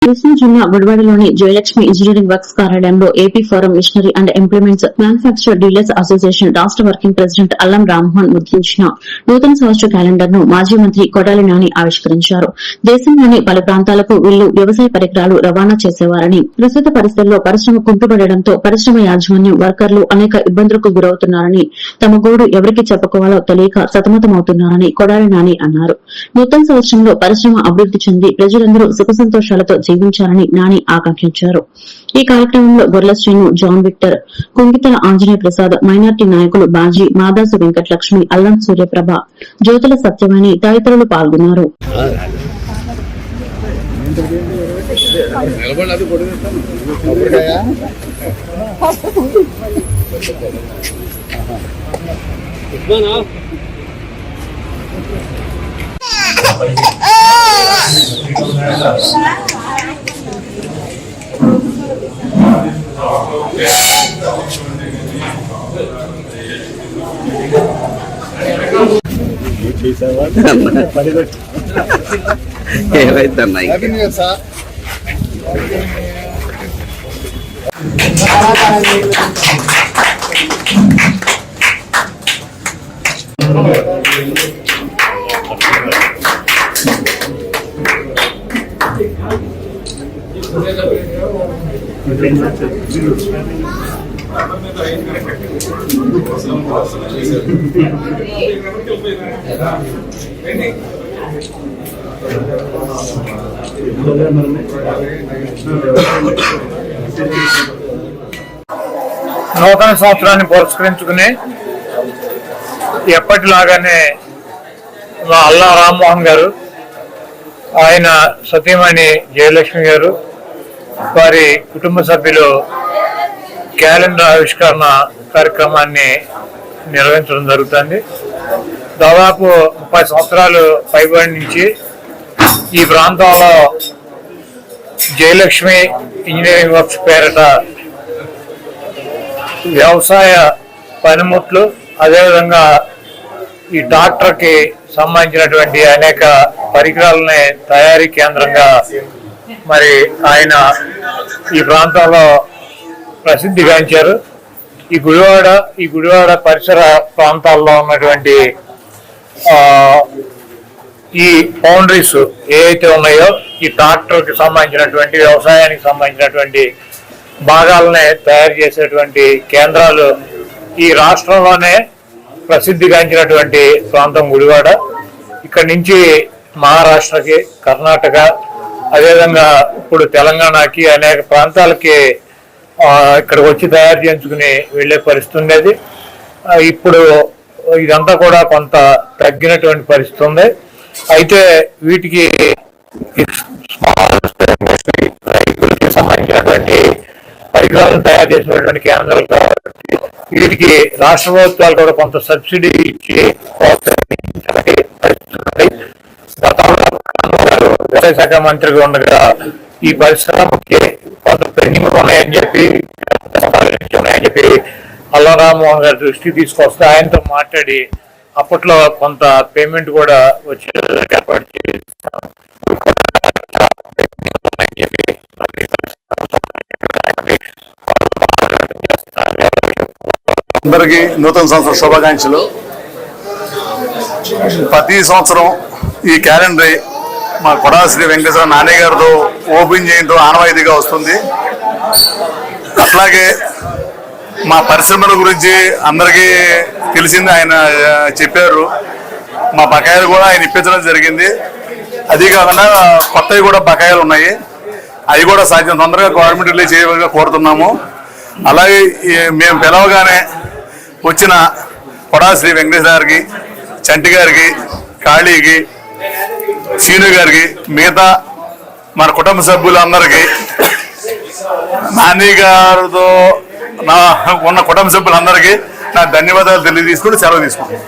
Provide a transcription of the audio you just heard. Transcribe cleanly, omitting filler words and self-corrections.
కృష్ణా జిల్లా గుడివాడలోని Jayalakshmi engineering works కార్యాలయంలో AP forum machinery and implements manufacturer dealers association రాష్ట వర్కింగ్ ప్రెసిడెంట్ అల్లం రామ్మోహన్ ముద్రించిన నూతన సంవత్సర క్యాలెండర్ ను మాజీ మంత్రి కొడాలి నాని ఆవిష్కరించారు. దేశంలోని పలు ప్రాంతాలకు వీళ్లు వ్యవసాయ పరికరాలు రవాణా చేసేవారని, ప్రస్తుత పరిస్థితుల్లో పరిశ్రమ కుంటుపడడంతో పరిశ్రమ యాజమాన్యం, వర్కర్లు అనేక ఇబ్బందులకు గురవుతున్నారని, తమ గోడు ఎవరికి చెప్పుకోవాలో తెలియక సతమతమవుతున్నారని కొడాలి నాని అన్నారు. నూతన సంవత్సరంలో పరిశ్రమ అభివృద్ది చెంది ప్రజలందరూ సుఖ సంతోషాలతో జీవించాలని నాని ఆకాంక్షించారు. ఈ కార్యక్రమంలో Gorla Srinu, John Victor, Kungitala Anjaneya Prasad, minority నాయకులు బాజీ, మాదాసు వెంకటలక్ష్మి, అల్లం సూర్యప్రభ, జ్యోతుల సత్యమణి తదితరులు పాల్గొన్నారు. ఏమైందన్నా నూతన సంవత్సరాన్ని పురస్కరించుకుని ఎప్పటిలాగానే అల్లా రామ్మోహన్ గారు, ఆయన సతీమణి జయలక్ష్మి గారు, వారి కుటుంబ సభ్యులు క్యాలెండర్ ఆవిష్కరణ కార్యక్రమాన్ని నిర్వహించడం జరుగుతుంది. దాదాపు 30 సంవత్సరాలు పైబడి నుంచి ఈ ప్రాంతంలో జయలక్ష్మి ఇంజనీరింగ్ వర్క్స్ పేరిట వ్యవసాయ పనిముట్లు, అదేవిధంగా ఈ ట్రాక్టర్కి సంబంధించినటువంటి అనేక పరికరాలని తయారీ కేంద్రంగా మరి ఆయన ఈ ప్రాంతంలో ప్రసిద్ధిగాంచారు. ఈ గుడివాడ పరిసర ప్రాంతాల్లో ఉన్నటువంటి ఈ బౌండరీస్ ఏవైతే ఉన్నాయో, ఈ ట్రాక్టర్కి సంబంధించినటువంటి, వ్యవసాయానికి సంబంధించినటువంటి భాగాలనే తయారు చేసేటువంటి కేంద్రాలు ఈ రాష్ట్రంలోనే ప్రసిద్ధిగాంచినటువంటి ప్రాంతం గుడివాడ. ఇక్కడి నుంచి మహారాష్ట్రకి, కర్ణాటక, అదేవిధంగా ఇప్పుడు తెలంగాణకి, అనేక ప్రాంతాలకి ఇక్కడికి వచ్చి తయారు చేయించుకుని వెళ్లే పరిస్థితి ఉండేది. ఇప్పుడు ఇదంతా కూడా కొంత తగ్గినటువంటి పరిస్థితి ఉంది. అయితే వీటికి సంబంధించినటువంటి పరికరాలను తయారు చేసినటువంటి కేంద్రాలు కాబట్టి వీటికి రాష్ట్ర ప్రభుత్వాలు కూడా కొంత సబ్సిడీ ఇచ్చి ప్రోత్సహించే పరిస్థితి ఉంది. గతంలో వ్యవసాయ శాఖ మంత్రిగా ఉండగా ఈ పరిశ్రమకి కొంత పెండింగ్ ఉన్నాయని చెప్పి అల్లం రామ్మోహన్ గారి దృష్టికి తీసుకొస్తే ఆయనతో మాట్లాడి అప్పట్లో కొంత పేమెంట్ కూడా వచ్చే ఏర్పాటు చేస్తాం. అందరికీ నూతన సంవత్సర శుభాకాంక్షలు. ప్రతి సంవత్సరం ఈ క్యాలెండర్ మా కొడాలి శ్రీ వెంకటేశ్వర నాని గారితో ఓపెన్ చేయడం ఆనవాయితీగా వస్తుంది. అట్లాగే మా పరిశ్రమల గురించి అందరికీ తెలిసింది, ఆయన చెప్పారు. మా బకాయిలు కూడా ఆయన ఇప్పించడం జరిగింది. అది కాకుండా కొత్తవి కూడా బకాయిలు ఉన్నాయి, అవి కూడా సాధ్యం తొందరగా గవర్నమెంట్ రిలీజ్ చేయగా కోరుతున్నాము. అలాగే మేము పిలవగానే వచ్చిన కొడాలి శ్రీ వెంకటేశ్వర గారికి, చంటి గారికి, కాళీకి, సీను గారికి, మిగతా మన కుటుంబ సభ్యులందరికీ, నాని గారితో ఉన్న కుటుంబ సభ్యులందరికీ నా ధన్యవాదాలు తెలియజేసుకుంటూ సెలవు తీసుకుంటాను.